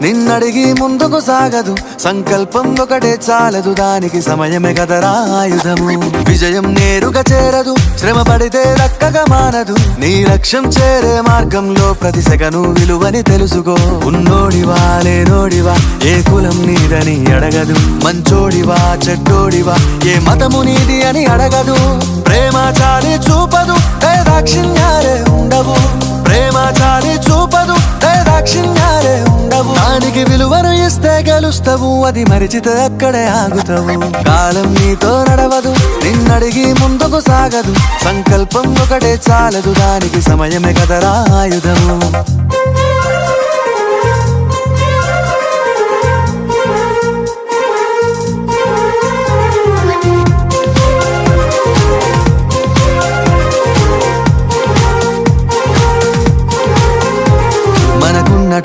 నిన్నడిగి ముందుకు సాగదు, సంకల్పం ఒకటే చాలదు, దానికి సమయమే కదరా ఆయుధము. విజయం నేరుగా చేరదు, శ్రమ పడితే దక్కగా మానదు, నీ లక్ష్యం చేరే మార్గంలో ప్రతి సెకను విలువని తెలుసుకో. ఉన్నోడివా లేనోడివా, ఏ కులం నీదని అడగదు, మంచోడివా చెడ్డోడివా, ఏ మతము నీది అని అడగదు. ప్రేమ చాలి చూపదు, దాక్షిణ్యాలే ఉండవు, ప్రేమ చాలి చూపదు, దాక్షిణ్యాలే ఉండవు. దానికి విలువను ఇస్తే గెలుస్తావు, అది మరిచితే అక్కడే ఆగుతావు. కాలం నీతో నడవదు, నిన్నడిగి ముందుకు సాగదు, సంకల్పం ఒకటే చాలదు, దానికి సమయమే కదరా ఆయుధము.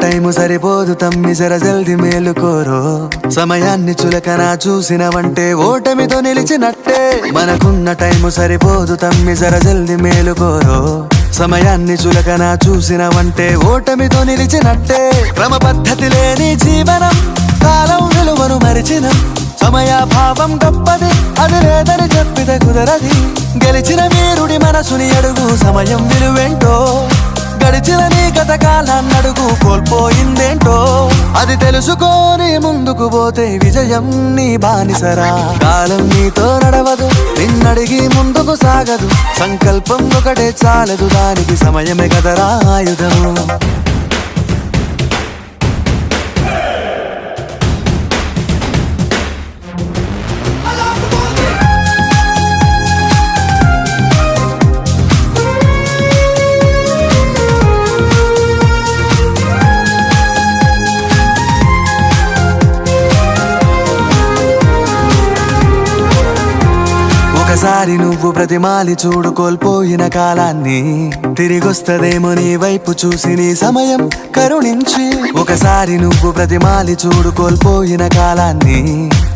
టైము సరిపోదు తమ్మి, జర జల్ది మేలుకోరో. సమయాన్ని చులకన చూసినవంటే ఓటమితో నిలిచినట్టే. మనకున్న టైము సరిపోదు తమ్మి, జర జల్ది మేలుకోరో. సమయాన్ని చులకన చూసినవంటే ఓటమితో నిలిచినట్టే. క్రమ పద్ధతి లేని జీవనం, కాలం విలువను మరిచినం. సమయాభావం గొప్పది, అది లేదని చెప్పితే కుదరది. గెలిచిన వీరుడి మనసుని అడుగు, సమయం విలువేంటో. గడిచిన నీ గత కాలాన్నడుగు, కోల్పోయిందేంటో. అది తెలుసుకొని ముందుకు పోతే విజయం నీ బానిసరా. కాలం నీతో నడవదు, నిన్నడిగి ముందుకు సాగదు, సంకల్పం ఒకటే చాలదు, దానికి సమయమే కదరా ఆయుధము. ఒకసారి నువ్వు ప్రతిమాలి చూడు కోల్పోయిన కాలాన్ని, తిరిగొస్తదేమో నీ వైపు చూసి నీ సమయం కరుణించి. ఒకసారి నువ్వు ప్రతిమాలి చూడు కోల్పోయిన కాలాన్ని,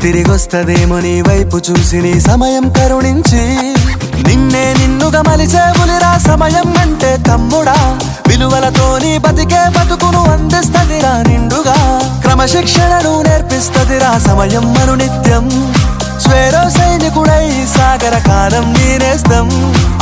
తిరిగొస్తదేమో నీ వైపు చూసి నీ సమయం కరుణించి. నిన్నే నిన్నుగా మలిచేవులిరా సమయం అంటే తమ్ముడా. విలువలతోని బతికే బతుకును అందిస్తదిరా నిండుగా. క్రమశిక్షణను నేర్పిస్తదిరా సమయం మను నిత్యం. స్వేరో సైనికుడై సాగర కాలం నీనేస్తం.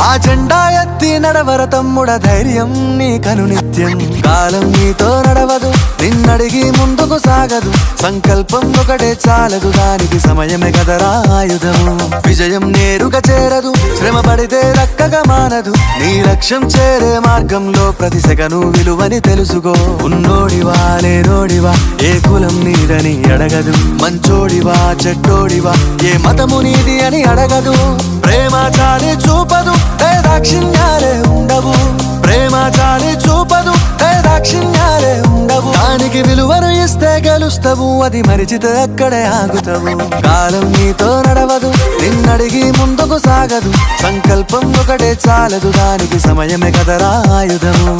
ఆ జెండా ఎత్తి నడవర తమ్ముడ, ధైర్యం నీ కను నిత్యం. కాలం నీతో నడవదు, నిన్నడిగి ముందుకు సాగదు, సంకల్పం ఒకటే చాలదు, దానికి సమయమే కదరా ఆయుధము. విజయం నేరుగా చేరదు, శ్రమ పడితే దక్కగా మానదు, నీ లక్ష్యం చేరే మార్గంలో ప్రతి సెకను విలువని తెలుసుకో. ఉన్నోడివా లేనోడివా, ఏ కులం నీదని అడగదు, మంచోడివా చెడ్డోడివా, ఏ మతము నీది అని అడగదు. ప్రేమ చాలి చూపదు, దాక్షిణ్యాలే ఉండవు, ప్రేమ చాలి చూపదు, దాక్షిణ్యాలే ఉండవు. దానికి విలువను ఇస్తే గెలుస్తావు, అది మరిచితే అక్కడే ఆగుతావు. కాలం నీతో నడవదు, నిన్నడిగి ముందుకు సాగదు, సంకల్పం ఒకటే చాలదు, దానికి సమయమే కదరా ఆయుధము.